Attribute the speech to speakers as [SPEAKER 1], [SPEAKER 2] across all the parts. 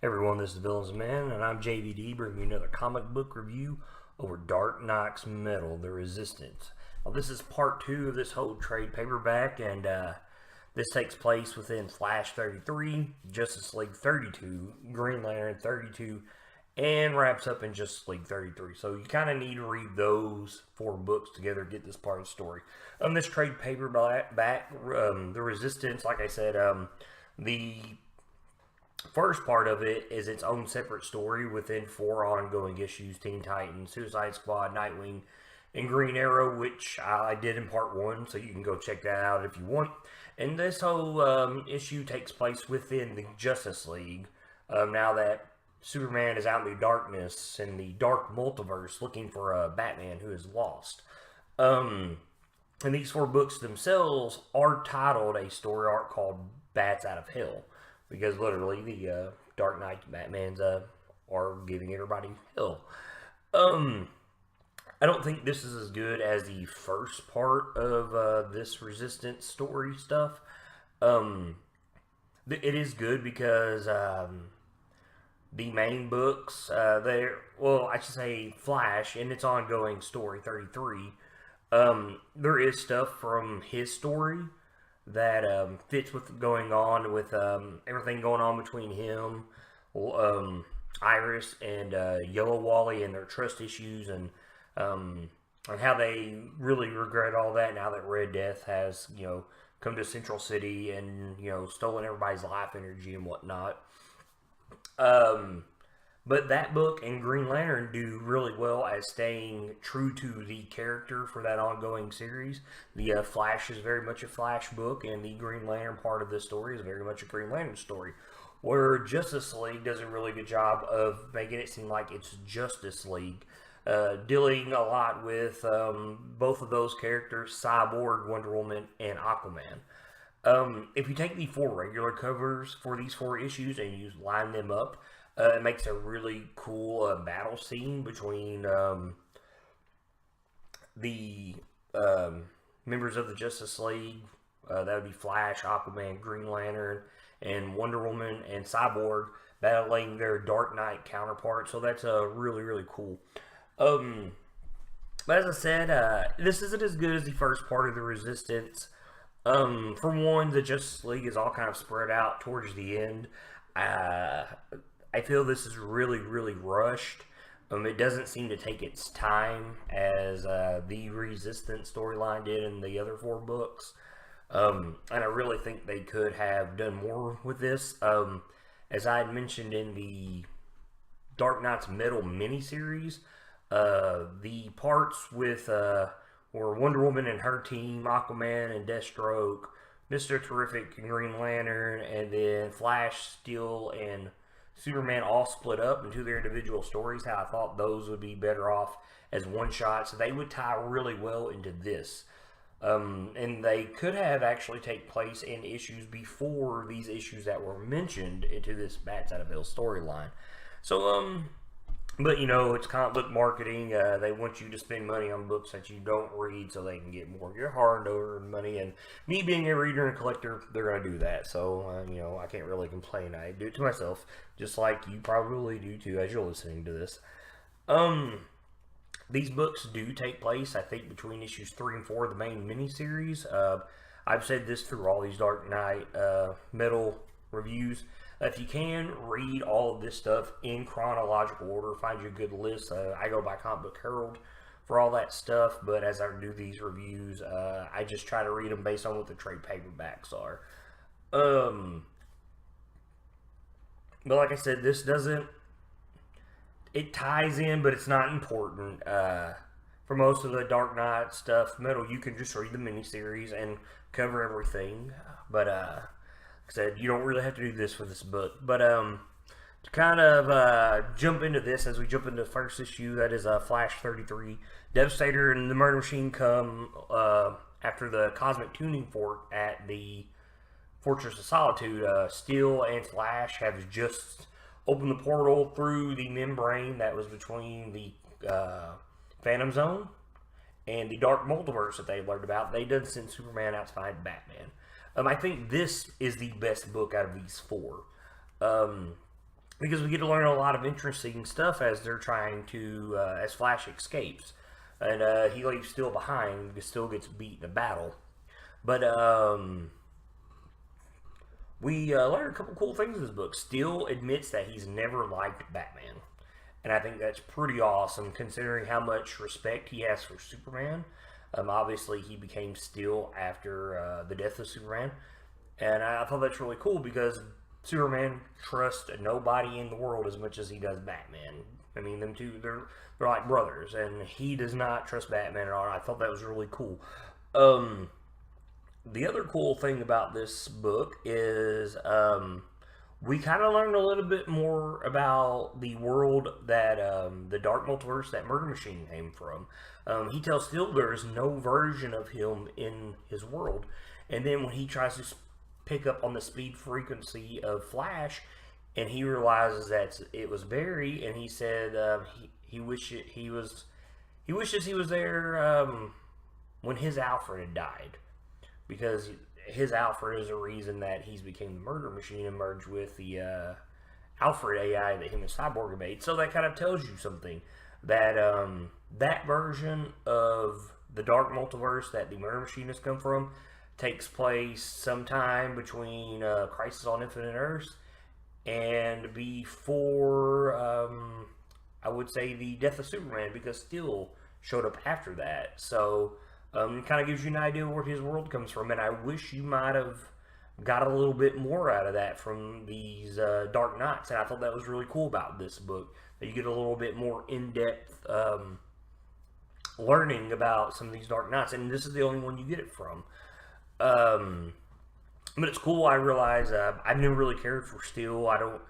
[SPEAKER 1] Everyone, this is Williamson, and I'm JVD, bringing you another comic book review over Dark Metal, The Resistance. Now, this is part 2 of this whole trade paperback, and this takes place within Flash 33, Justice League 32, Green Lantern 32, and wraps up in Justice League 33. So you kind of need to read those 4 books together to get this part of the story. This trade paperback, The Resistance, like I said, the first part of it is its own separate story within 4 ongoing issues: Teen Titans, Suicide Squad, Nightwing, and Green Arrow, which I did in part 1, so you can go check that out if you want. And this whole issue takes place within the Justice League, now that Superman is out in the darkness in the Dark Multiverse looking for a Batman who is lost. And these 4 books themselves are titled a story arc called Bats Out of Hell, because literally the Dark Knight Batmans are giving everybody hell. I don't think this is as good as the first part of this Resistance story stuff. It is good because the main books, I should say Flash, in its ongoing story, 33, there is stuff from his story that fits with going on with everything going on between him, Iris, and Yellow Wally, and their trust issues, and how they really regret all that now that Red Death has, come to Central City and, stolen everybody's life energy and whatnot. But that book and Green Lantern do really well as staying true to the character for that ongoing series. The Flash is very much a Flash book, and the Green Lantern part of this story is very much a Green Lantern story. Where Justice League does a really good job of making it seem like it's Justice League, dealing a lot with both of those characters, Cyborg, Wonder Woman, and Aquaman. If you take the 4 regular covers for these 4 issues and you line them up, it makes a really cool battle scene between the members of the Justice League. That would be Flash, Aquaman, Green Lantern, and Wonder Woman, and Cyborg battling their Dark Knight counterpart. So that's really, really cool. But as I said, this isn't as good as the first part of the Resistance. For one, the Justice League is all kind of spread out towards the end. I feel this is really, really rushed. It doesn't seem to take its time as the Resistance storyline did in the other 4 books. And I really think they could have done more with this. As I had mentioned in the Dark Metal miniseries, the parts with where Wonder Woman and her team, Aquaman and Deathstroke, Mr. Terrific and Green Lantern, and then Flash, Steel, and Superman all split up into their individual stories, how I thought those would be better off as one-shots. They would tie really well into this. And they could have actually take place in issues before these issues that were mentioned into this Bats Out of Hell storyline. So, but it's comic book marketing. They want you to spend money on books that you don't read so they can get more of your hard-earned money. And me being a reader and collector, they're going to do that. So, I can't really complain. I do it to myself, just like you probably do too as you're listening to this. These books do take place, I think, between issues 3 and 4 of the main miniseries. I've said this through all these Dark Knight Metal reviews. If you can, read all of this stuff in chronological order. Find you a good list. I go by Comic Book Herald for all that stuff, but as I do these reviews, I just try to read them based on what the trade paperbacks are. But like I said, this doesn't... It ties in, but it's not important. For most of the Dark Knight stuff, Metal, you can just read the miniseries and cover everything. But, like I said, you don't really have to do this for this book. But, to kind of jump into this, as we jump into the first issue, that is Flash 33. Devastator and the Murder Machine come after the Cosmic Tuning Fork at the Fortress of Solitude. Steel and Flash have just opened the portal through the membrane that was between the Phantom Zone and the Dark Multiverse that they learned about. They did send Superman out to find Batman. I think this is the best book out of these 4. because we get to learn a lot of interesting stuff as they're trying to, as Flash escapes. And he leaves Steel behind, because Steel gets beat in a battle. But we learn a couple cool things in this book. Steel admits that he's never liked Batman. And I think that's pretty awesome, considering how much respect he has for Superman. Obviously, he became Steel after the death of Superman. And I thought that's really cool, because Superman trusts nobody in the world as much as he does Batman. I mean, them two, they're like brothers, and he does not trust Batman at all. I thought that was really cool. The other cool thing about this book is we kind of learned a little bit more about the world that the Dark Multiverse, that Murder Machine, came from. He tells Steel there's no version of him in his world, and then when he tries to pick up on the speed frequency of Flash, and he realizes that it was Barry, and he said he wishes he was there when his Alfred had died, because his Alfred is the reason that he's became the Murder Machine and merged with the Alfred AI that him and Cyborg made. So that kind of tells you something, that that version of the Dark Multiverse that the Murder Machine has come from takes place sometime between Crisis on Infinite Earths and before, I would say, the death of Superman, because Steel showed up after that. So it kind of gives you an idea where his world comes from, and I wish you might have got a little bit more out of that from these Dark Knights, and I thought that was really cool about this book, that you get a little bit more in-depth learning about some of these Dark Knights, and this is the only one you get it from. But it's cool. I realize I've never really cared for Steel. I don't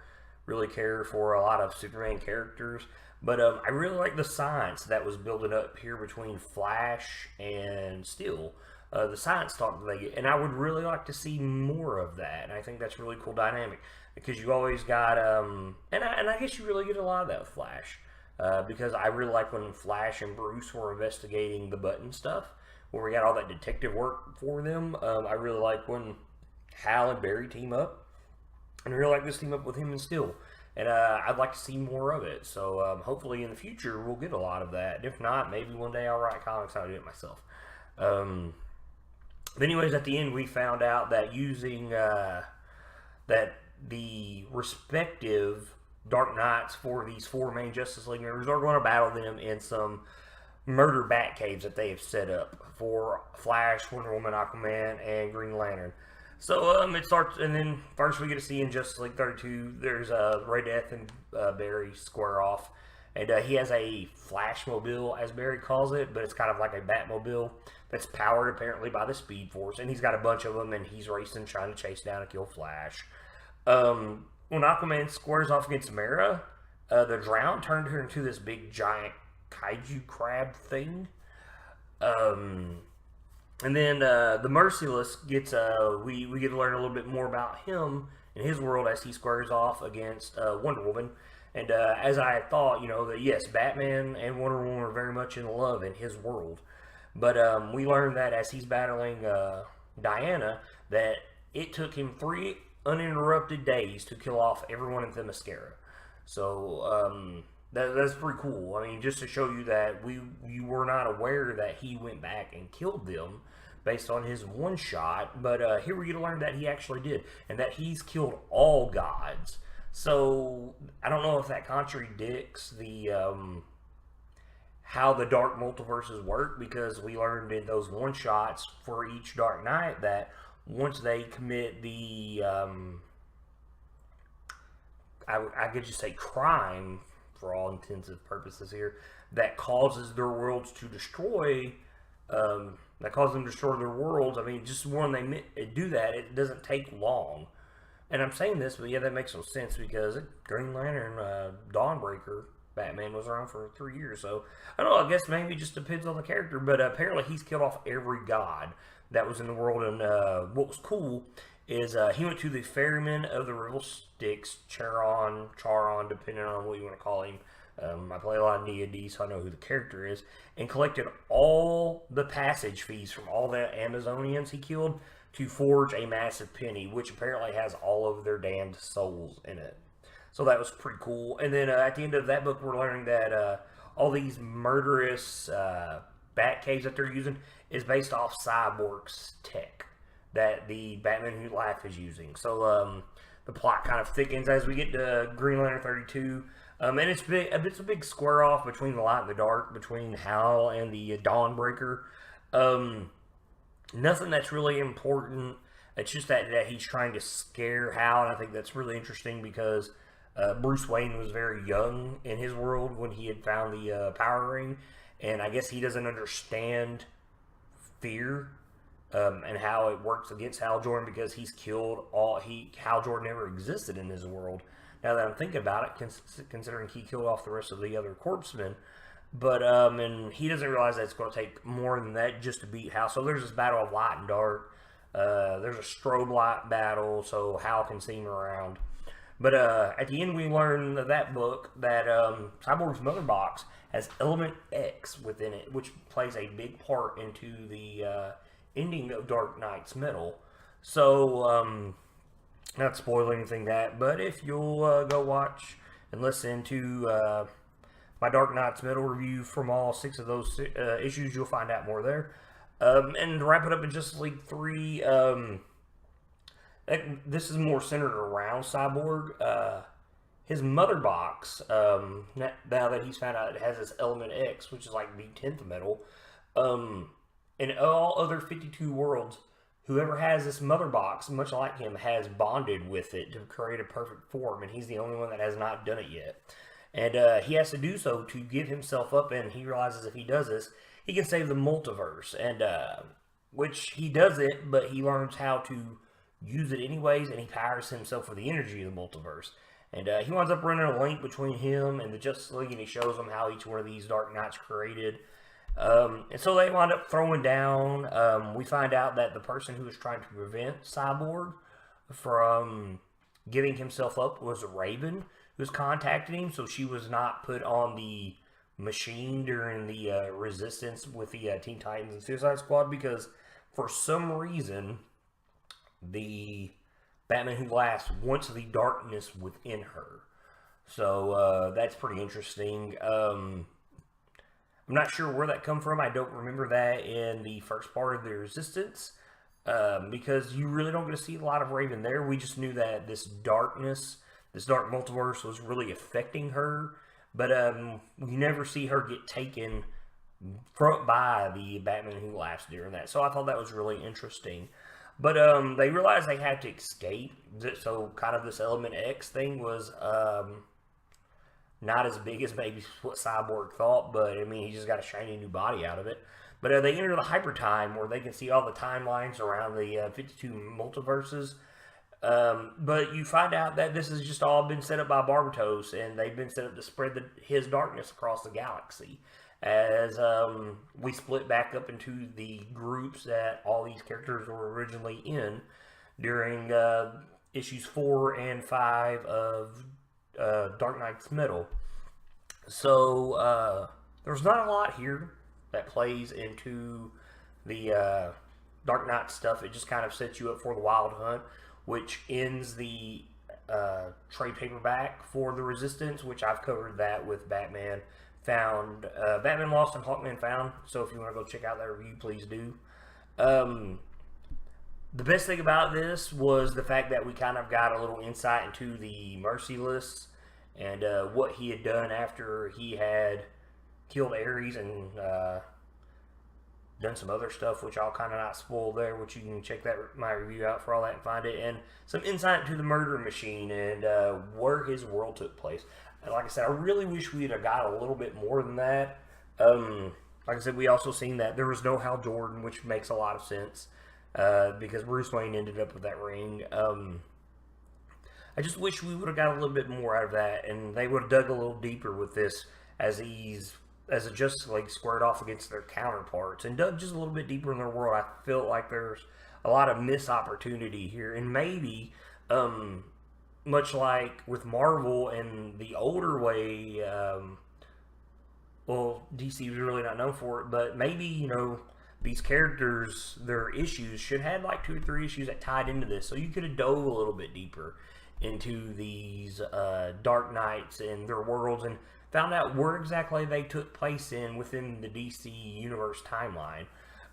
[SPEAKER 1] really care for a lot of Superman characters. But I really like the science that was building up here between Flash and Steel. The science talk that they get. And I would really like to see more of that. And I think that's a really cool dynamic. Because you always got, and I guess you really get a lot of that with Flash. Because I really like when Flash and Bruce were investigating the Button stuff, where we got all that detective work for them. I really like when Hal and Barry team up, and I really like this team up with him and Steel. And I'd like to see more of it. So hopefully in the future we'll get a lot of that. And if not, maybe one day I'll write comics and I'll do it myself. But anyways, at the end we found out that using that the respective Dark Knights for these four main Justice League members are going to battle them in some murder bat caves that they have set up for Flash, Wonder Woman, Aquaman, and Green Lantern. So it starts, and then first we get to see in Justice League 32, there's Ray Death and Barry square off, and he has a Flashmobile, as Barry calls it, but it's kind of like a Batmobile that's powered apparently by the Speed Force, and he's got a bunch of them, and he's racing, trying to chase down and kill Flash. When Aquaman squares off against Mera, the Drown turned her into this big giant kaiju crab thing. And then the Merciless gets, we get to learn a little bit more about him and his world as he squares off against Wonder Woman. And as I thought, that yes, Batman and Wonder Woman are very much in love in his world. But we learned that as he's battling Diana, that it took him 3 uninterrupted days to kill off everyone in Themyscira. So that's pretty cool. I mean, just to show you that you were not aware that he went back and killed them based on his one shot, but here we get to learn that he actually did, and that he's killed all gods. So I don't know if that contradicts the how the Dark Multiverses work, because we learned in those one shots for each Dark Knight that once they commit the I could just say crime, for all intents and purposes here, that causes their worlds to destroy, that causes them to destroy their worlds. I mean, just when they do that, it doesn't take long. And I'm saying this, but yeah, that makes no sense, because Green Lantern, Dawnbreaker, Batman was around for 3 years. So, I don't know, I guess maybe it just depends on the character, but apparently he's killed off every god that was in the world. And what was cool is he went to the Ferryman of the River Styx, Charon, depending on what you want to call him. I play a lot of D&D, so I know who the character is, and collected all the passage fees from all the Amazonians he killed to forge a massive penny, which apparently has all of their damned souls in it. So that was pretty cool. And then at the end of that book, we're learning that all these murderous bat caves that they're using is based off Cyborg's tech that the Batman Who Laughs is using. So the plot kind of thickens as we get to Green Lantern 32. And it's big. It's a big square off between the light and the dark, between Hal and the Dawnbreaker. Nothing that's really important. It's just that he's trying to scare Hal, and I think that's really interesting because Bruce Wayne was very young in his world when he had found the power ring, and I guess he doesn't understand fear and how it works against Hal Jordan because he's killed Hal Jordan never existed in his world. Now that I'm thinking about it, considering he killed off the rest of the other corpsmen, but and he doesn't realize that it's going to take more than that just to beat Hal. So there's this battle of light and dark. There's a strobe light battle, so Hal can see him around. But at the end, we learn that book that Cyborg's mother box has Element X within it, which plays a big part into the ending of Dark Knight's Metal. So, not spoiling anything but if you'll go watch and listen to my Dark Knight's Metal review from all 6 of those issues, you'll find out more there. And to wrap it up in Justice League 3, this is more centered around Cyborg. His mother box, now that he's found out it has this Element X, which is like the 10th metal, in all other 52 worlds, whoever has this mother box, much like him, has bonded with it to create a perfect form, and he's the only one that has not done it yet. And he has to do so to give himself up, and he realizes if he does this, he can save the multiverse, and which he does it, but he learns how to use it anyways, and he powers himself with the energy of the multiverse. And he winds up running a link between him and the Justice League, and he shows them how each one of these Dark Knights created. And so they wind up throwing down. We find out that the person who was trying to prevent Cyborg from giving himself up was Raven, who was contacting him, so she was not put on the machine during the resistance with the Teen Titans and Suicide Squad, because for some reason the Batman Who Laughs wants the darkness within her. So that's pretty interesting. I'm not sure where that come from. I don't remember that in the first part of the Resistance, because you really don't get to see a lot of Raven there. We just knew that this darkness, this dark multiverse, was really affecting her, but you never see her get taken by the Batman Who Laughs during that. So I thought that was really interesting. But they realized they had to escape, so kind of this Element X thing was not as big as maybe what Cyborg thought, but I mean, he just got a shiny new body out of it. But they enter the hyper time where they can see all the timelines around the 52 multiverses. But you find out that this has just all been set up by Barbatos, and they've been set up to spread his darkness across the galaxy. As we split back up into the groups that all these characters were originally in during issues 4 and 5 of Dark Knight's Metal. So there's not a lot here that plays into the Dark Knight stuff. It just kind of sets you up for the Wild Hunt, which ends the trade paperback for the Resistance, which I've covered that with Batman Found, Batman Lost and Hawkman Found. So if you want to go check out that review, please do. The best thing about this was the fact that we kind of got a little insight into the Merciless and what he had done after he had killed Ares and done some other stuff, which I'll kind of not spoil there, which you can check my review out for all that and find it, and some insight into the murder machine and where his world took place. And like I said, I really wish we'd have got a little bit more than that. Like I said, we also seen that there was no Hal Jordan, which makes a lot of sense because Bruce Wayne ended up with that ring. I just wish we would have got a little bit more out of that, and they would have dug a little deeper with this as a Justice League squared off against their counterparts and dug just a little bit deeper in their world. I feel like there's a lot of missed opportunity here, and maybe much like with Marvel and the older way, well, DC was really not known for it, but maybe, you know, these characters, their issues should have like 2 or 3 issues that tied into this, so you could have dove a little bit deeper into these Dark Knights and their worlds, and found out where exactly they took place in within the DC Universe timeline.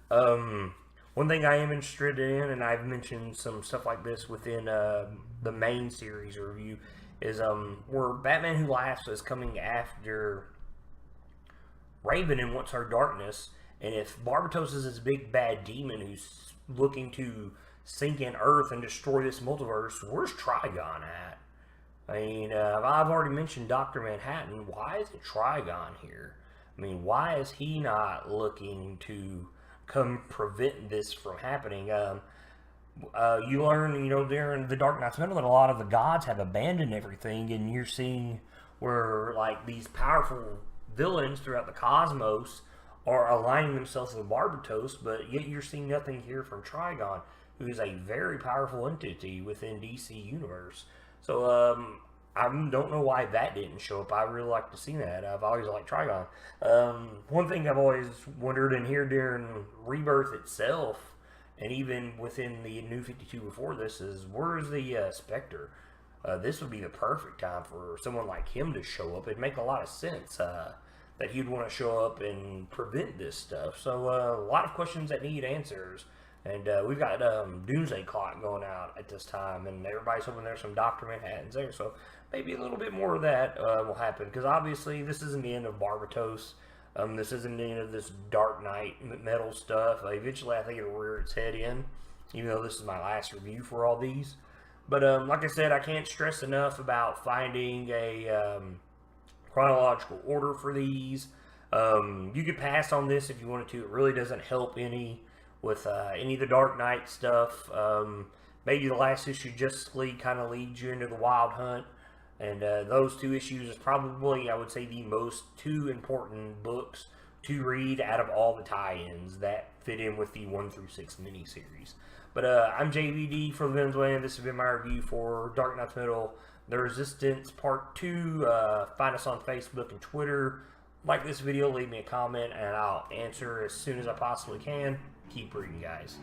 [SPEAKER 1] One thing I am interested in, and I've mentioned some stuff like this within the main series review, is where Batman Who Laughs is coming after Raven in Once Our Darkness, and if Barbatos is this big bad demon who's looking to sink in Earth and destroy this multiverse, where's Trigon at? I mean, I've already mentioned Dr. Manhattan. Why is it Trigon here? I mean, why is he not looking to come prevent this from happening? You learn, during the Dark Knight's Metal that a lot of the gods have abandoned everything, and you're seeing where, like, these powerful villains throughout the cosmos are aligning themselves with Barbatos, but yet you're seeing nothing here from Trigon, who is a very powerful entity within DC Universe. So, I don't know why that didn't show up. I really like to see that. I've always liked Trigon. One thing I've always wondered, and here during Rebirth itself, and even within the New 52 before this, is where's the Spectre? This would be the perfect time for someone like him to show up. It'd make a lot of sense that he'd want to show up and prevent this stuff. So a lot of questions that need answers. And we've got Doomsday Clock going out at this time, and everybody's hoping there's some Dr. Manhattans there. So maybe a little bit more of that will happen, because obviously this isn't the end of Barbatos. This isn't the end of this Dark Knight metal stuff. Eventually, I think it'll rear its head in, even though this is my last review for all these. But like I said, I can't stress enough about finding a chronological order for these. You could pass on this if you wanted to. It really doesn't help any with any of the Dark Knight stuff. Maybe the last issue, Justice League, kind of leads you into the Wild Hunt. And those two issues is probably, I would say, the most two important books to read out of all the tie-ins that fit in with the 1 through 6 miniseries. But I'm JVD for the Venezuelan. This has been my review for Dark Knight's Metal, The Resistance Part 2. Find us on Facebook and Twitter. Like this video, leave me a comment, and I'll answer as soon as I possibly can. Keep reading, guys.